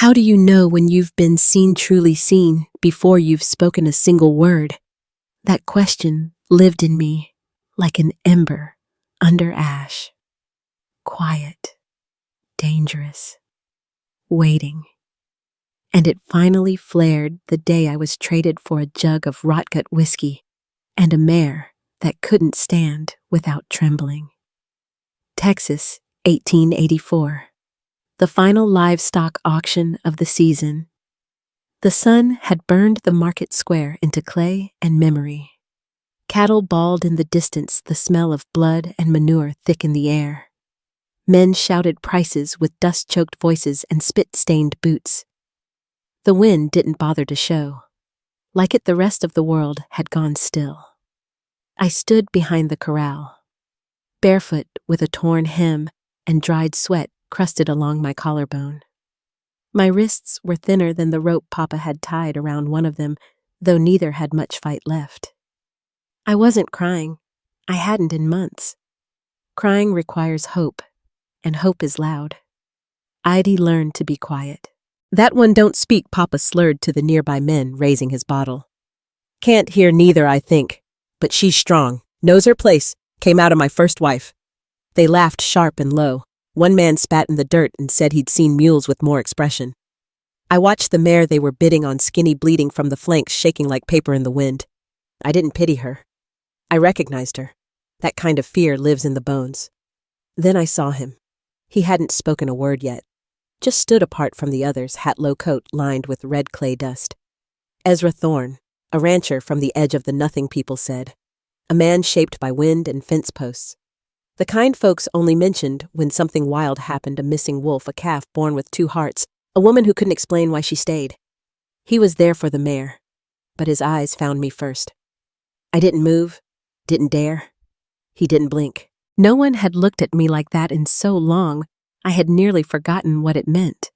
How do you know when you've been seen truly seen before you've spoken a single word? That question lived in me like an ember under ash. Quiet, dangerous, waiting. And it finally flared the day I was traded for a jug of rotgut whiskey and a mare that couldn't stand without trembling. Texas, 1884. The final livestock auction of the season. The sun had burned the market square into clay and memory. Cattle bawled in the distance, the smell of blood and manure thick in the air. Men shouted prices with dust-choked voices and spit-stained boots. The wind didn't bother to show. Like it, the rest of the world had gone still. I stood behind the corral, barefoot with a torn hem and dried sweat crusted along my collarbone. My wrists were thinner than the rope Papa had tied around one of them, though neither had much fight left. I wasn't crying. I hadn't in months. Crying requires hope, and hope is loud. I'd learned to be quiet. "That one don't speak," Papa slurred to the nearby men, raising his bottle. "Can't hear neither, I think. But she's strong. Knows her place. Came out of my first wife." They laughed sharp and low. One man spat in the dirt and said he'd seen mules with more expression. I watched the mare they were bidding on, skinny, bleeding from the flanks, shaking like paper in the wind. I didn't pity her. I recognized her. That kind of fear lives in the bones. Then I saw him. He hadn't spoken a word yet. Just stood apart from the others, hat-low coat lined with red clay dust. Ezra Thorne, a rancher from the edge of the nothing, people said. A man shaped by wind and fence posts. The kind folks only mentioned when something wild happened: a missing wolf, a calf born with 2 hearts, a woman who couldn't explain why she stayed. He was there for the mare, but his eyes found me first. I didn't move, didn't dare. He didn't blink. No one had looked at me like that in so long, I had nearly forgotten what it meant.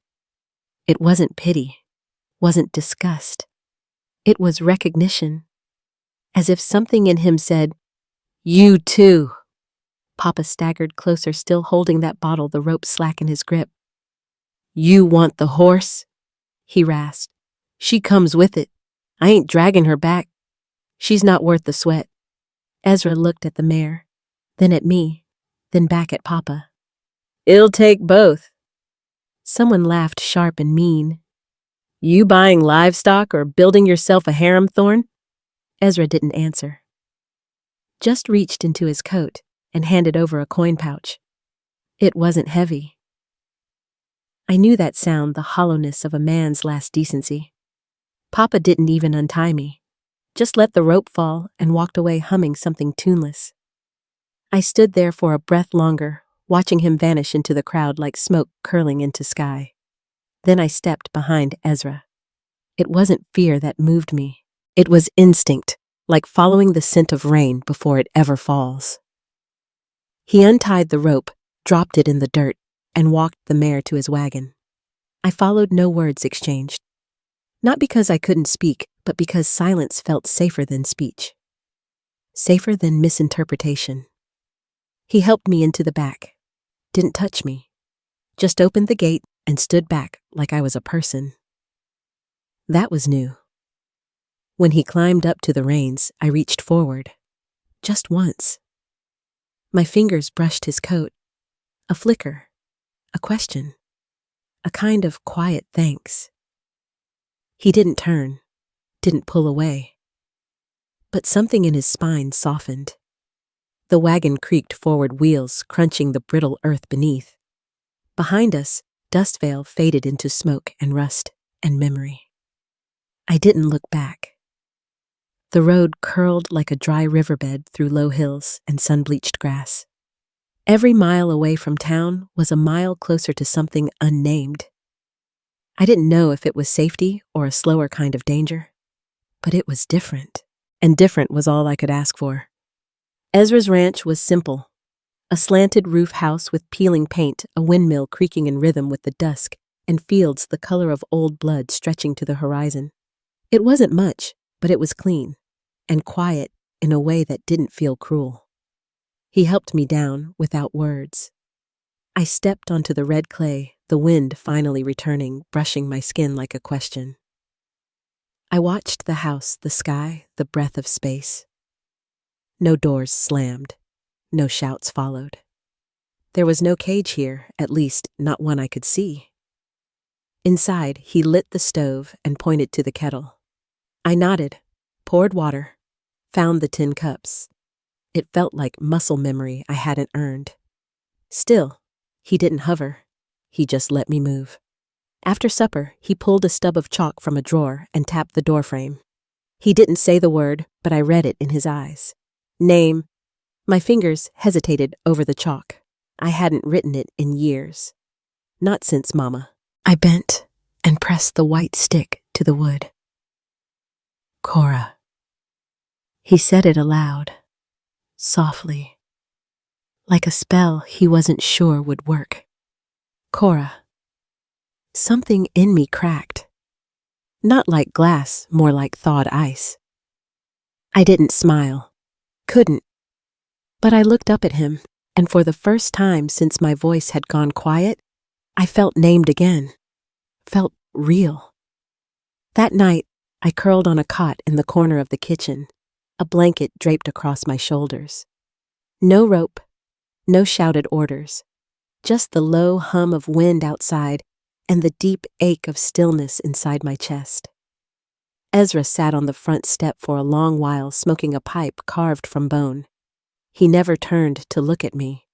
It wasn't pity, wasn't disgust. It was recognition, as if something in him said, "You too." Papa staggered closer, still holding that bottle, the rope slack in his grip. "You want the horse?" he rasped. "She comes with it. I ain't dragging her back. She's not worth the sweat." Ezra looked at the mare, then at me, then back at Papa. "It'll take both." Someone laughed sharp and mean. "You buying livestock or building yourself a harem, Thorne?" Ezra didn't answer. Just reached into his coat and handed over a coin pouch. It wasn't heavy. I knew that sound, the hollowness of a man's last decency. Papa didn't even untie me, just let the rope fall and walked away humming something tuneless. I stood there for a breath longer, watching him vanish into the crowd like smoke curling into sky. Then I stepped behind Ezra. It wasn't fear that moved me. It was instinct, like following the scent of rain before it ever falls. He untied the rope, dropped it in the dirt, and walked the mare to his wagon. I followed, no words exchanged. Not because I couldn't speak, but because silence felt safer than speech. Safer than misinterpretation. He helped me into the back. Didn't touch me. Just opened the gate and stood back like I was a person. That was new. When he climbed up to the reins, I reached forward. Just once. My fingers brushed his coat. A flicker. A question. A kind of quiet thanks. He didn't turn. Didn't pull away. But something in his spine softened. The wagon creaked forward, wheels crunching the brittle earth beneath. Behind us, dust veil faded into smoke and rust and memory. I didn't look back. The road curled like a dry riverbed through low hills and sun-bleached grass. Every mile away from town was a mile closer to something unnamed. I didn't know if it was safety or a slower kind of danger, but it was different, and different was all I could ask for. Ezra's ranch was simple. A slanted roof house with peeling paint, a windmill creaking in rhythm with the dusk, and fields the color of old blood stretching to the horizon. It wasn't much, but it was clean, and quiet in a way that didn't feel cruel. He helped me down without words. I stepped onto the red clay, the wind finally returning, brushing my skin like a question. I watched the house, the sky, the breath of space. No doors slammed. No shouts followed. There was no cage here, at least not one I could see. Inside, he lit the stove and pointed to the kettle. I nodded, poured water, found the tin cups. It felt like muscle memory I hadn't earned. Still, he didn't hover. He just let me move. After supper, he pulled a stub of chalk from a drawer and tapped the doorframe. He didn't say the word, but I read it in his eyes. Name. My fingers hesitated over the chalk. I hadn't written it in years. Not since Mama. I bent and pressed the white stick to the wood. Cora. He said it aloud, softly, like a spell he wasn't sure would work. Cora. Something in me cracked. Not like glass, more like thawed ice. I didn't smile. Couldn't. But I looked up at him, and for the first time since my voice had gone quiet, I felt named again. Felt real. That night, I curled on a cot in the corner of the kitchen, a blanket draped across my shoulders. No rope, no shouted orders, just the low hum of wind outside and the deep ache of stillness inside my chest. Ezra sat on the front step for a long while, smoking a pipe carved from bone. He never turned to look at me,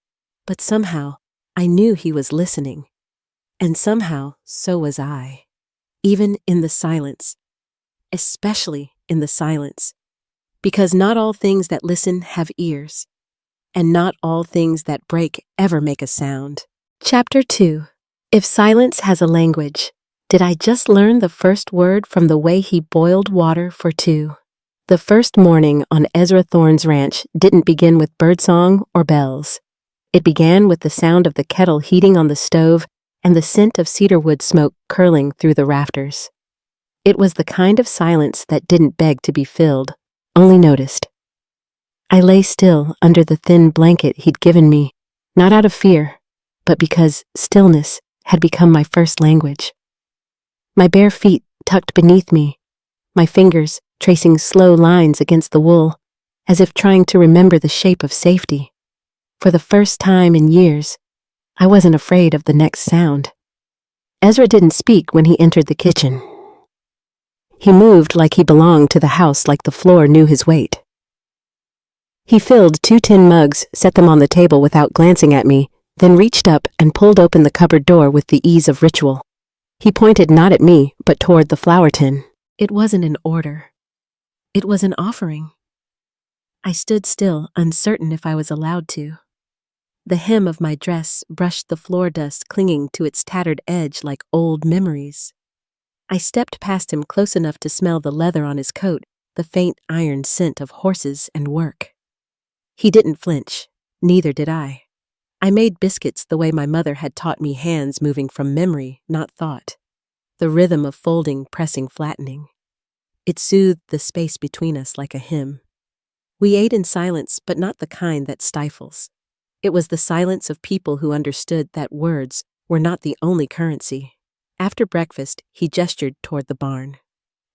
but somehow I knew he was listening, and somehow so was I, even in the silence, especially in the silence, because not all things that listen have ears, and not all things that break ever make a sound. Chapter 2. If silence has a language, did I just learn the first word from the way he boiled water for two? The first morning on Ezra Thorne's ranch didn't begin with birdsong or bells. It began with the sound of the kettle heating on the stove and the scent of cedarwood smoke curling through the rafters. It was the kind of silence that didn't beg to be filled, only noticed. I lay still under the thin blanket he'd given me, not out of fear, but because stillness had become my first language. My bare feet tucked beneath me, my fingers tracing slow lines against the wool, as if trying to remember the shape of safety. For the first time in years, I wasn't afraid of the next sound. Ezra didn't speak when he entered the kitchen. He moved like he belonged to the house, like the floor knew his weight. He filled 2 tin mugs, set them on the table without glancing at me, then reached up and pulled open the cupboard door with the ease of ritual. He pointed not at me, but toward the flour tin. It wasn't an order. It was an offering. I stood still, uncertain if I was allowed to. The hem of my dress brushed the floor dust clinging to its tattered edge like old memories. I stepped past him close enough to smell the leather on his coat, the faint iron scent of horses and work. He didn't flinch, neither did I. I made biscuits the way my mother had taught me, hands moving from memory, not thought. The rhythm of folding, pressing, flattening. It soothed the space between us like a hymn. We ate in silence, but not the kind that stifles. It was the silence of people who understood that words were not the only currency. After breakfast, he gestured toward the barn.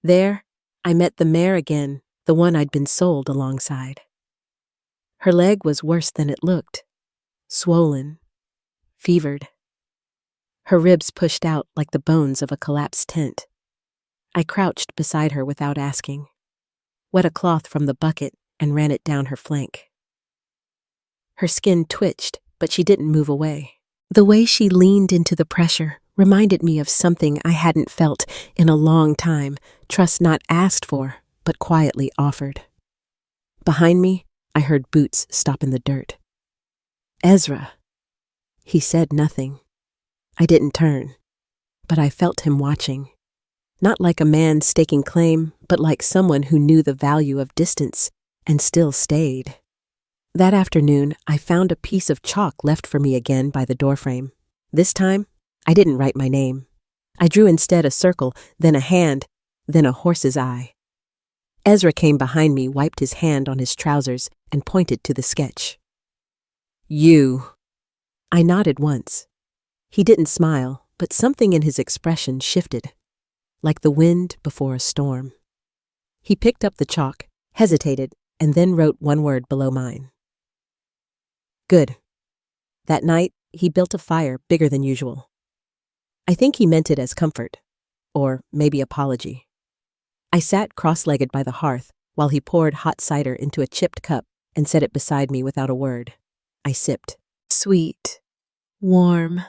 There, I met the mare again, the one I'd been sold alongside. Her leg was worse than it looked. Swollen, fevered. Her ribs pushed out like the bones of a collapsed tent. I crouched beside her without asking, wet a cloth from the bucket and ran it down her flank. Her skin twitched, but she didn't move away. The way she leaned into the pressure reminded me of something I hadn't felt in a long time, trust not asked for, but quietly offered. Behind me, I heard boots stop in the dirt. Ezra. He said nothing. I didn't turn, but I felt him watching. Not like a man staking claim, but like someone who knew the value of distance and still stayed. That afternoon, I found a piece of chalk left for me again by the doorframe. This time, I didn't write my name. I drew instead a circle, then a hand, then a horse's eye. Ezra came behind me, wiped his hand on his trousers, and pointed to the sketch. You. I nodded once. He didn't smile, but something in his expression shifted, like the wind before a storm. He picked up the chalk, hesitated, and then wrote one word below mine. Good. That night, he built a fire bigger than usual. I think he meant it as comfort, or maybe apology. I sat cross-legged by the hearth while he poured hot cider into a chipped cup and set it beside me without a word. I sipped. Sweet, warm,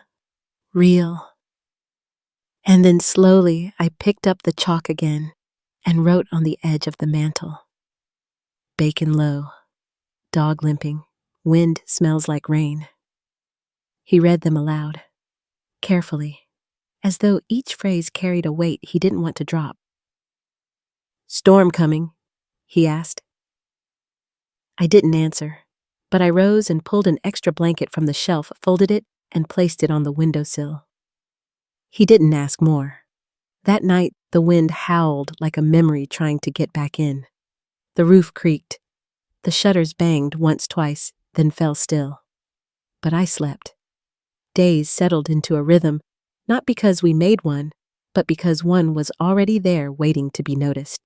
real. And then slowly I picked up the chalk again and wrote on the edge of the mantel. Bacon low, dog limping, wind smells like rain. He read them aloud, carefully, as though each phrase carried a weight he didn't want to drop. Storm coming, he asked. I didn't answer, but I rose and pulled an extra blanket from the shelf, folded it, and placed it on the windowsill. He didn't ask more. That night, the wind howled like a memory trying to get back in. The roof creaked. The shutters banged once, twice, then fell still. But I slept. Days settled into a rhythm, not because we made one, but because one was already there waiting to be noticed.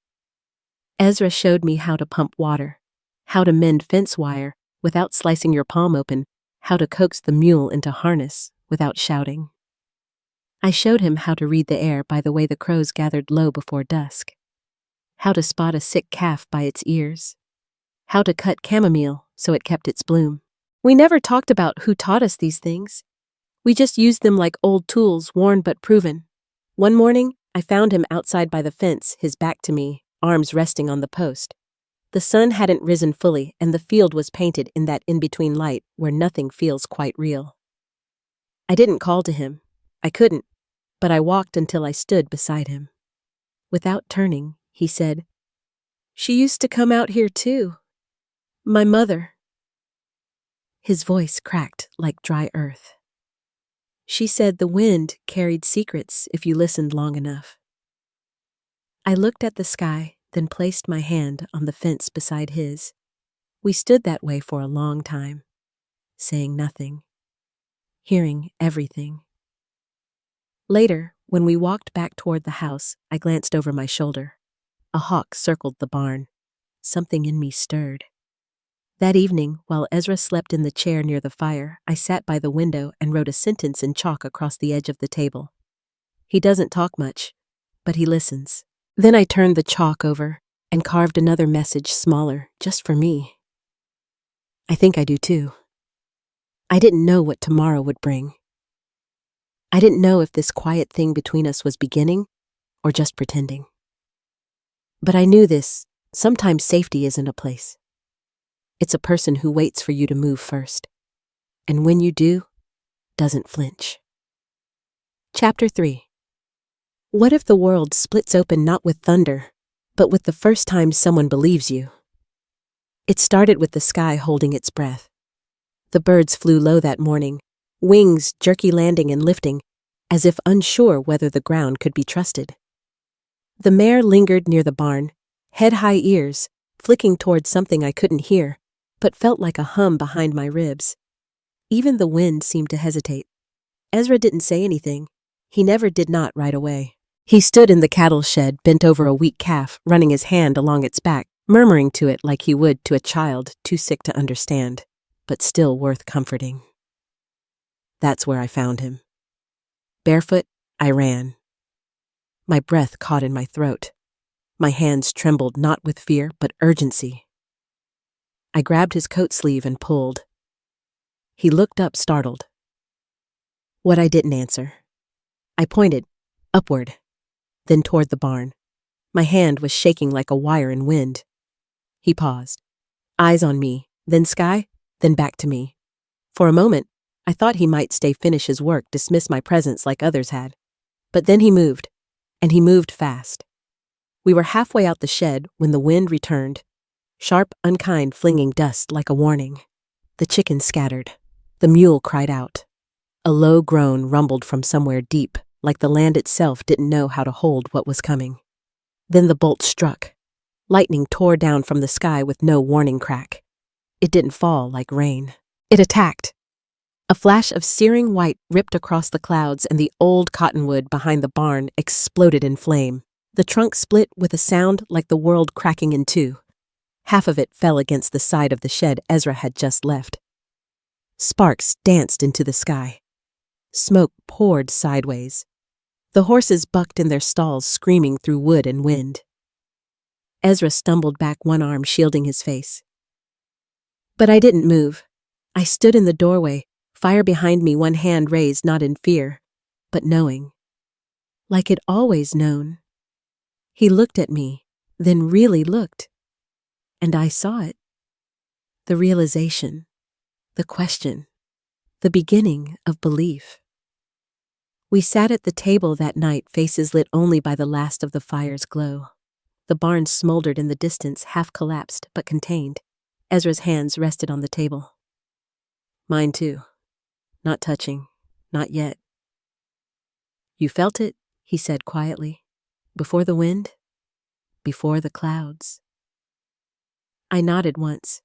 Ezra showed me how to pump water, how to mend fence wire without slicing your palm open, how to coax the mule into harness without shouting. I showed him how to read the air by the way the crows gathered low before dusk, how to spot a sick calf by its ears, how to cut chamomile so it kept its bloom. We never talked about who taught us these things. We just used them like old tools, worn but proven. One morning, I found him outside by the fence, his back to me, arms resting on the post. The sun hadn't risen fully, and the field was painted in that in-between light where nothing feels quite real. I didn't call to him. I couldn't, but I walked until I stood beside him. Without turning, he said, "She used to come out here too. My mother." His voice cracked like dry earth. She said the wind carried secrets if you listened long enough. I looked at the sky, then placed my hand on the fence beside his. We stood that way for a long time, saying nothing, hearing everything. Later, when we walked back toward the house, I glanced over my shoulder. A hawk circled the barn. Something in me stirred. That evening, while Ezra slept in the chair near the fire, I sat by the window and wrote a sentence in chalk across the edge of the table. He doesn't talk much, but he listens. Then I turned the chalk over and carved another message smaller, just for me. I think I do too. I didn't know what tomorrow would bring. I didn't know if this quiet thing between us was beginning or just pretending. But I knew this: sometimes safety isn't a place. It's a person who waits for you to move first, and when you do, doesn't flinch. Chapter 3. What if the world splits open not with thunder, but with the first time someone believes you? It started with the sky holding its breath. The birds flew low that morning, wings jerky landing and lifting, as if unsure whether the ground could be trusted. The mare lingered near the barn, head-high ears, flicking toward something I couldn't hear, but felt like a hum behind my ribs. Even the wind seemed to hesitate. Ezra didn't say anything. He never did not right away. He stood in the cattle shed, bent over a weak calf, running his hand along its back, murmuring to it like he would to a child too sick to understand, but still worth comforting. That's where I found him. Barefoot, I ran. My breath caught in my throat. My hands trembled not with fear, but urgency. I grabbed his coat sleeve and pulled. He looked up, startled. What I didn't answer. I pointed, upward, then toward the barn. My hand was shaking like a wire in wind. He paused, eyes on me, then sky, then back to me. For a moment, I thought he might finish his work, dismiss my presence like others had. But then he moved, and he moved fast. We were halfway out the shed when the wind returned, sharp, unkind, flinging dust like a warning. The chickens scattered. The mule cried out. A low groan rumbled from somewhere deep, like the land itself didn't know how to hold what was coming. Then the bolt struck. Lightning tore down from the sky with no warning crack. It didn't fall like rain. It attacked. A flash of searing white ripped across the clouds, and the old cottonwood behind the barn exploded in flame. The trunk split with a sound like the world cracking in two. Half of it fell against the side of the shed Ezra had just left. Sparks danced into the sky. Smoke poured sideways. The horses bucked in their stalls, screaming through wood and wind. Ezra stumbled back, one arm shielding his face. But I didn't move. I stood in the doorway, fire behind me, one hand raised, not in fear, but knowing. Like it always known. He looked at me, then really looked. And I saw it. The realization, the question, the beginning of belief. We sat at the table that night, faces lit only by the last of the fire's glow. The barn smoldered in the distance, half collapsed but contained. Ezra's hands rested on the table. Mine too. Not touching. Not yet. You felt it, he said quietly. Before the wind? Before the clouds. I nodded once.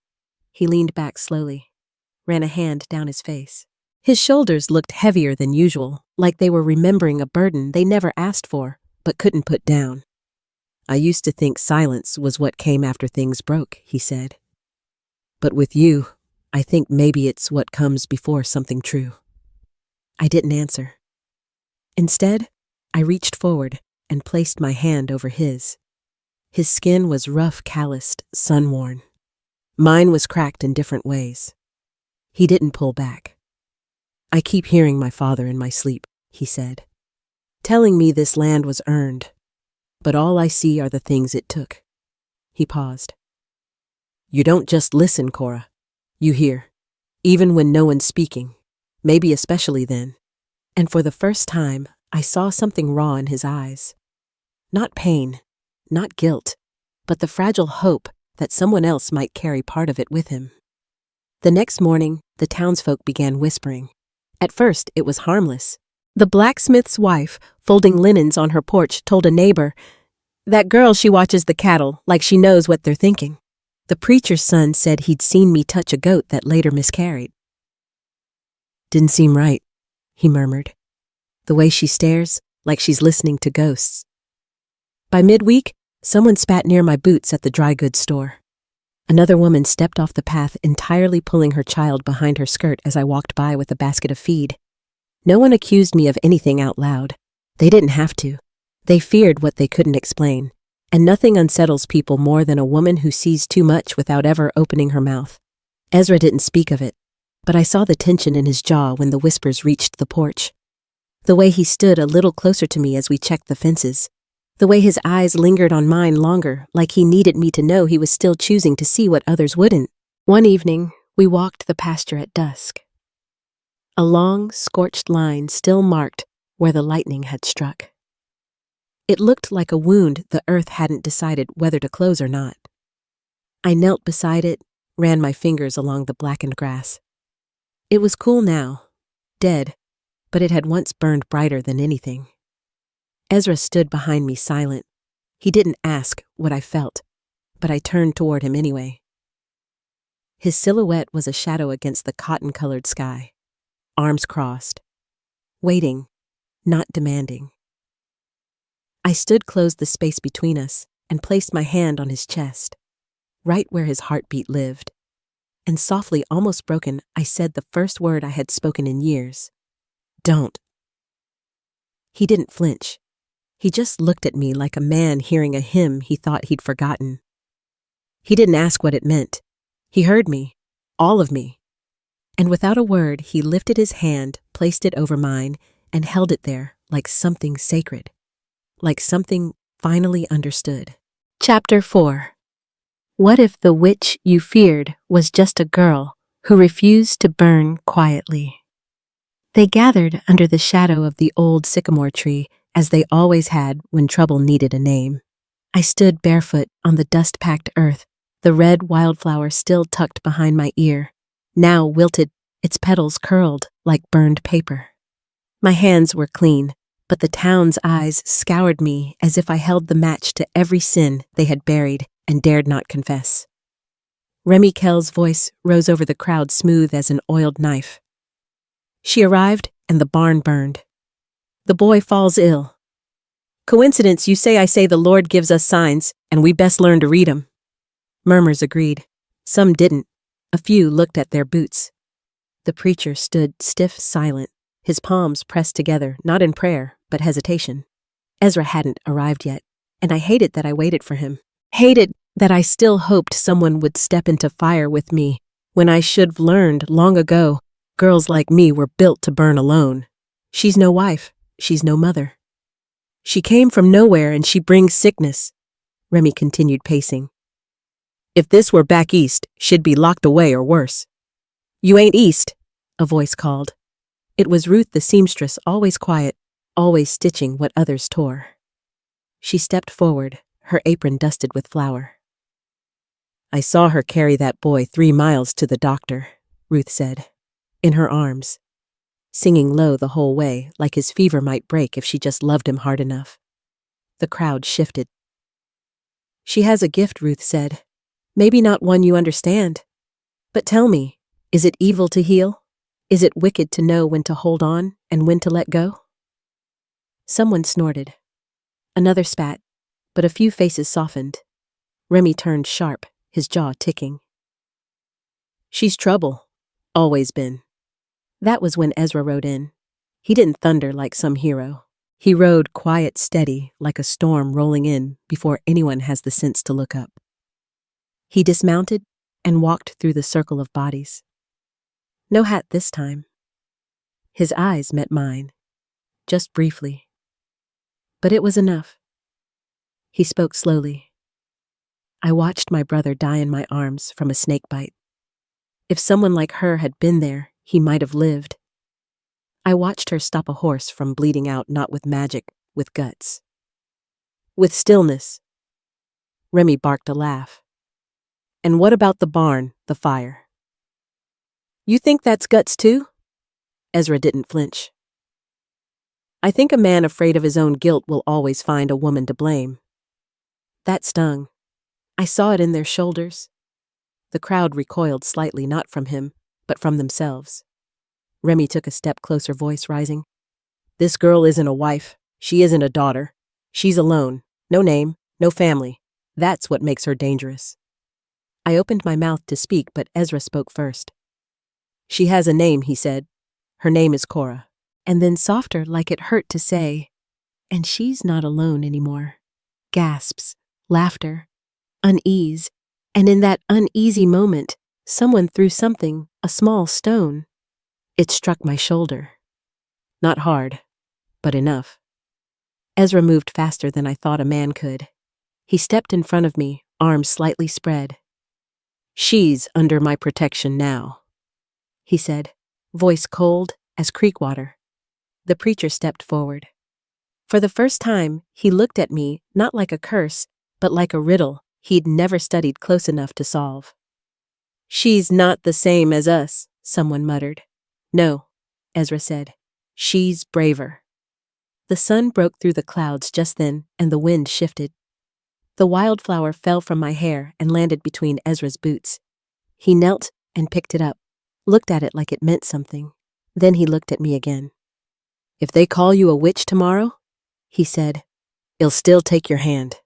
He leaned back slowly, ran a hand down his face. His shoulders looked heavier than usual, like they were remembering a burden they never asked for, but couldn't put down. I used to think silence was what came after things broke, he said. But with you, I think maybe it's what comes before something true. I didn't answer. Instead, I reached forward and placed my hand over his. His skin was rough, calloused, sun-worn. Mine was cracked in different ways. He didn't pull back. I keep hearing my father in my sleep, he said, telling me this land was earned, but all I see are the things it took. He paused. You don't just listen, Cora. You hear, even when no one's speaking, maybe especially then. And for the first time, I saw something raw in his eyes. Not pain, not guilt, but the fragile hope that someone else might carry part of it with him. The next morning, the townsfolk began whispering. At first, it was harmless. The blacksmith's wife, folding linens on her porch, told a neighbor, "That girl, she watches the cattle, like she knows what they're thinking." The preacher's son said he'd seen me touch a goat that later miscarried. Didn't seem right, he murmured. The way she stares, like she's listening to ghosts. By midweek, someone spat near my boots at the dry goods store. Another woman stepped off the path, entirely pulling her child behind her skirt as I walked by with a basket of feed. No one accused me of anything out loud. They didn't have to. They feared what they couldn't explain. And nothing unsettles people more than a woman who sees too much without ever opening her mouth. Ezra didn't speak of it, but I saw the tension in his jaw when the whispers reached the porch. The way he stood a little closer to me as we checked the fences. The way his eyes lingered on mine longer, like he needed me to know he was still choosing to see what others wouldn't. One evening, we walked the pasture at dusk. A long, scorched line still marked where the lightning had struck. It looked like a wound the earth hadn't decided whether to close or not. I knelt beside it, ran my fingers along the blackened grass. It was cool now, dead, but it had once burned brighter than anything. Ezra stood behind me silent. He didn't ask what I felt, but I turned toward him anyway. His silhouette was a shadow against the cotton-colored sky, arms crossed, waiting, not demanding. I stood, closed the space between us, and placed my hand on his chest, right where his heartbeat lived. And softly, almost broken, I said the first word I had spoken in years. Don't. He didn't flinch. He just looked at me like a man hearing a hymn he thought he'd forgotten. He didn't ask what it meant. He heard me, all of me. And without a word, he lifted his hand, placed it over mine, and held it there like something sacred. Like something finally understood. Chapter 4. What if the witch you feared was just a girl who refused to burn quietly? They gathered under the shadow of the old sycamore tree, as they always had when trouble needed a name. I stood barefoot on the dust-packed earth, the red wildflower still tucked behind my ear, now wilted, its petals curled like burned paper. My hands were clean, but the town's eyes scoured me as if I held the match to every sin they had buried and dared not confess. Remy Kell's voice rose over the crowd, smooth as an oiled knife. She arrived, and the barn burned. The boy falls ill. Coincidence, you say. I say the Lord gives us signs, and we best learn to read 'em. Murmurs agreed. Some didn't. A few looked at their boots. The preacher stood stiff, silent, his palms pressed together, not in prayer, but hesitation. Ezra hadn't arrived yet, and I hated that I waited for him. Hated that I still hoped someone would step into fire with me, when I should've learned long ago girls like me were built to burn alone. She's no wife, she's no mother. She came from nowhere and she brings sickness. Remy continued pacing. If this were back east, she'd be locked away or worse. You ain't east, a voice called. It was Ruth the seamstress, always quiet, always stitching what others tore. She stepped forward, her apron dusted with flour. I saw her carry that boy 3 miles to the doctor, Ruth said, in her arms, singing low the whole way, like his fever might break if she just loved him hard enough. The crowd shifted. She has a gift, Ruth said. Maybe not one you understand. But tell me, is it evil to heal? Is it wicked to know when to hold on and when to let go? Someone snorted. Another spat, but a few faces softened. Remy turned sharp, his jaw ticking. She's trouble. Always been. That was when Ezra rode in. He didn't thunder like some hero. He rode quiet, steady, like a storm rolling in before anyone has the sense to look up. He dismounted and walked through the circle of bodies. No hat this time. His eyes met mine, just briefly. But it was enough. He spoke slowly. I watched my brother die in my arms from a snake bite. If someone like her had been there, he might have lived. I watched her stop a horse from bleeding out, not with magic, with guts. With stillness. Remy barked a laugh. And what about the barn, the fire? You think that's guts too? Ezra didn't flinch. I think a man afraid of his own guilt will always find a woman to blame. That stung. I saw it in their shoulders. The crowd recoiled slightly, not from him, but from themselves. Remy took a step closer, voice rising. This girl isn't a wife. She isn't a daughter. She's alone. No name, no family. That's what makes her dangerous. I opened my mouth to speak, but Ezra spoke first. She has a name, he said. Her name is Cora. And then softer, like it hurt to say, and she's not alone anymore. Gasps, laughter, unease, and in that uneasy moment, someone threw something, a small stone. It struck my shoulder. Not hard, but enough. Ezra moved faster than I thought a man could. He stepped in front of me, arms slightly spread. She's under my protection now, he said, voice cold as creek water. The preacher stepped forward. For the first time, he looked at me not like a curse, but like a riddle he'd never studied close enough to solve. She's not the same as us, someone muttered. No, Ezra said. She's braver. The sun broke through the clouds just then, and the wind shifted. The wildflower fell from my hair and landed between Ezra's boots. He knelt and picked it up, looked at it like it meant something. Then he looked at me again. If they call you a witch tomorrow, he said, it'll still take your hand.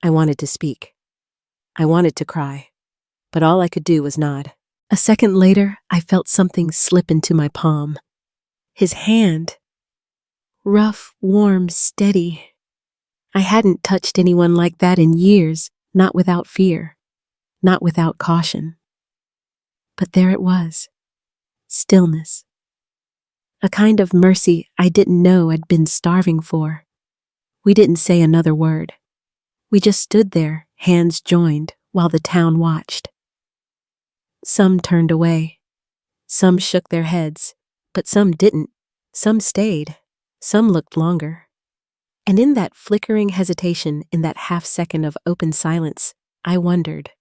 I wanted to speak. I wanted to cry, but all I could do was nod. A second later, I felt something slip into my palm. His hand. Rough, warm, steady. I hadn't touched anyone like that in years, not without fear, not without caution. But there it was. Stillness. A kind of mercy I didn't know I'd been starving for. We didn't say another word. We just stood there, hands joined, while the town watched. Some turned away. Some shook their heads, but some didn't. Some stayed. Some looked longer. And in that flickering hesitation, in that half second of open silence, I wondered,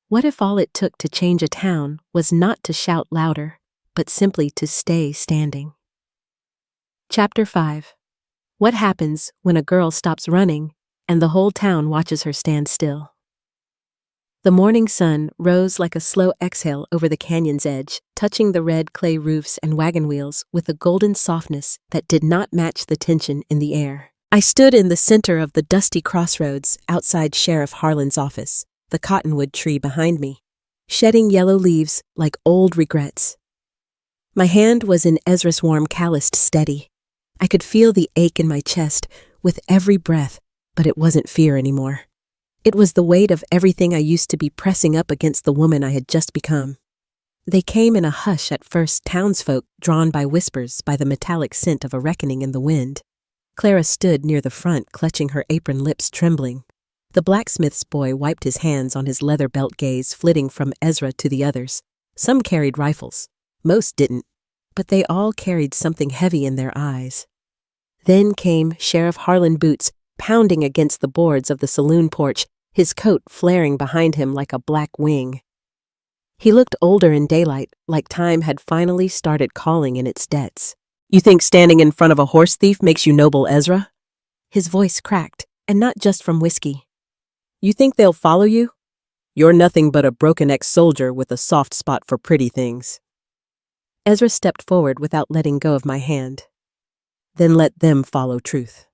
what if all it took to change a town was not to shout louder, but simply to stay standing? Chapter 5. What happens when a girl stops running and the whole town watches her stand still? The morning sun rose like a slow exhale over the canyon's edge, touching the red clay roofs and wagon wheels with a golden softness that did not match the tension in the air. I stood in the center of the dusty crossroads outside Sheriff Harlan's office, the cottonwood tree behind me, shedding yellow leaves like old regrets. My hand was in Ezra's warm, calloused steady. I could feel the ache in my chest with every breath, but it wasn't fear anymore. It was the weight of everything I used to be pressing up against the woman I had just become. They came in a hush at first, townsfolk drawn by whispers by the metallic scent of a reckoning in the wind. Clara stood near the front, clutching her apron, lips trembling. The blacksmith's boy wiped his hands on his leather belt, gaze flitting from Ezra to the others. Some carried rifles. Most didn't, but they all carried something heavy in their eyes. Then came Sheriff Harlan, boots pounding against the boards of the saloon porch, his coat flaring behind him like a black wing. He looked older in daylight, like time had finally started calling in its debts. "You think standing in front of a horse thief makes you noble, Ezra?" His voice cracked, and not just from whiskey. "You think they'll follow you? You're nothing but a broken ex-soldier with a soft spot for pretty things." Ezra stepped forward without letting go of my hand. "Then let them follow truth."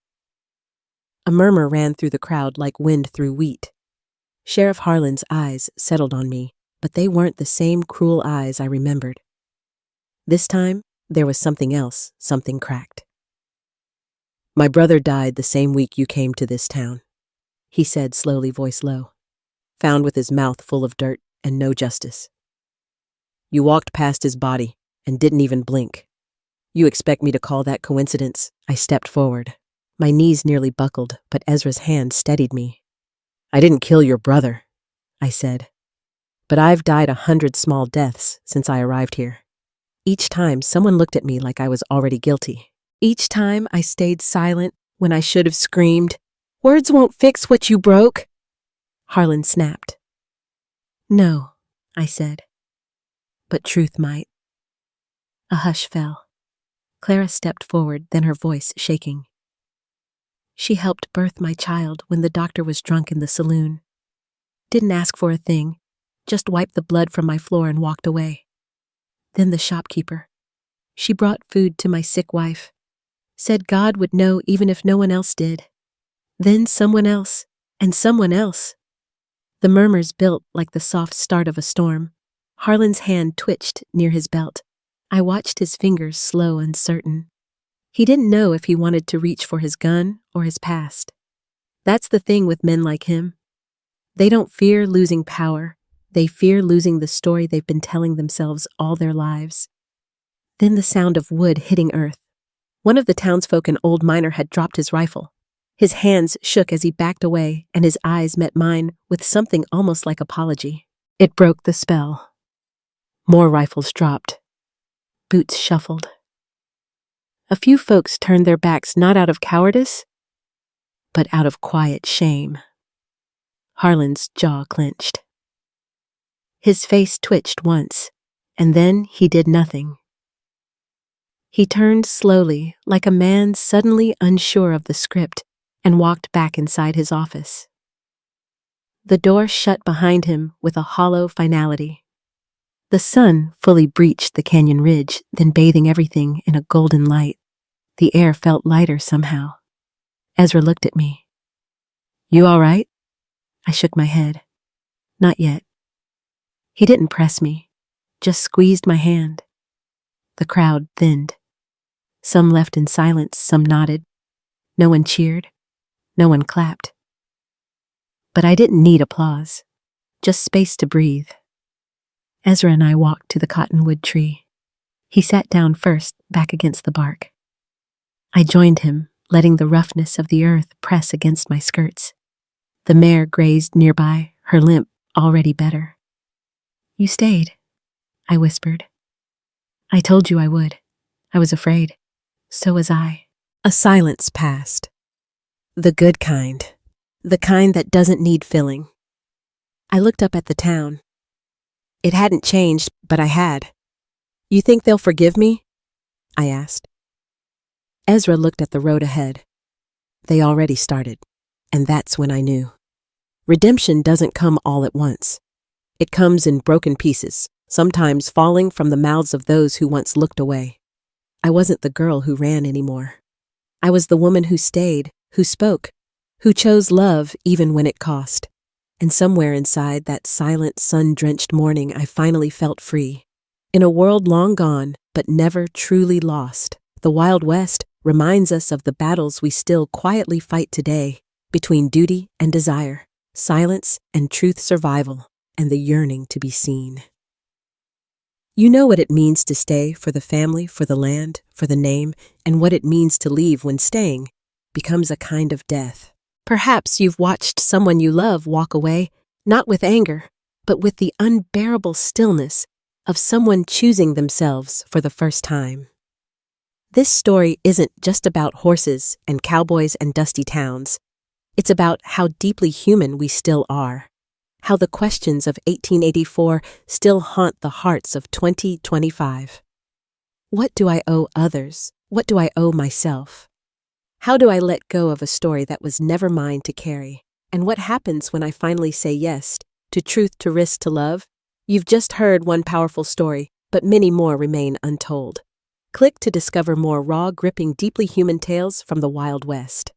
A murmur ran through the crowd like wind through wheat. Sheriff Harlan's eyes settled on me, but they weren't the same cruel eyes I remembered. This time, there was something else, something cracked. "My brother died the same week you came to this town," he said slowly, voice low. "Found with his mouth full of dirt and no justice. You walked past his body and didn't even blink. You expect me to call that coincidence?" I stepped forward. My knees nearly buckled, but Ezra's hand steadied me. "I didn't kill your brother," I said. "But I've died 100 small deaths since I arrived here. Each time, someone looked at me like I was already guilty. Each time, I stayed silent when I should have screamed, 'Words won't fix what you broke!'" Harlan snapped. "No," I said. "But truth might." A hush fell. Clara stepped forward, then her voice shaking. "She helped birth my child when the doctor was drunk in the saloon. Didn't ask for a thing, just wiped the blood from my floor and walked away. Then the shopkeeper. She brought food to my sick wife. Said God would know even if no one else did. Then someone else, and someone else." The murmurs built like the soft start of a storm. Harlan's hand twitched near his belt. I watched his fingers, slow, uncertain. He didn't know if he wanted to reach for his gun or his past. That's the thing with men like him. They don't fear losing power. They fear losing the story they've been telling themselves all their lives. Then the sound of wood hitting earth. One of the townsfolk, an old miner, had dropped his rifle. His hands shook as he backed away, and his eyes met mine with something almost like apology. It broke the spell. More rifles dropped. Boots shuffled. A few folks turned their backs not out of cowardice, but out of quiet shame. Harlan's jaw clenched. His face twitched once, and then he did nothing. He turned slowly, like a man suddenly unsure of the script, and walked back inside his office. The door shut behind him with a hollow finality. The sun fully breached the canyon ridge, then bathing everything in a golden light. The air felt lighter somehow. Ezra looked at me. "You all right?" I shook my head. "Not yet." He didn't press me, just squeezed my hand. The crowd thinned. Some left in silence, some nodded. No one cheered. No one clapped. But I didn't need applause, just space to breathe. Ezra and I walked to the cottonwood tree. He sat down first, back against the bark. I joined him, letting the roughness of the earth press against my skirts. The mare grazed nearby, her limp already better. "You stayed," I whispered. "I told you I would. I was afraid. So was I." A silence passed. The good kind. The kind that doesn't need filling. I looked up at the town. It hadn't changed, but I had. "You think they'll forgive me?" I asked. Ezra looked at the road ahead. They already started, and that's when I knew. Redemption doesn't come all at once. It comes in broken pieces, sometimes falling from the mouths of those who once looked away. I wasn't the girl who ran anymore. I was the woman who stayed, who spoke, who chose love even when it cost. And somewhere inside that silent, sun-drenched morning, I finally felt free. In a world long gone, but never truly lost, the Wild West reminds us of the battles we still quietly fight today, between duty and desire, silence and truth survival, and the yearning to be seen. You know what it means to stay for the family, for the land, for the name, and what it means to leave when staying becomes a kind of death. Perhaps you've watched someone you love walk away, not with anger, but with the unbearable stillness of someone choosing themselves for the first time. This story isn't just about horses and cowboys and dusty towns. It's about how deeply human we still are, how the questions of 1884 still haunt the hearts of 2025. What do I owe others? What do I owe myself? How do I let go of a story that was never mine to carry? And what happens when I finally say yes to truth, to risk, to love? You've just heard one powerful story, but many more remain untold. Click to discover more raw, gripping, deeply human tales from the Wild West.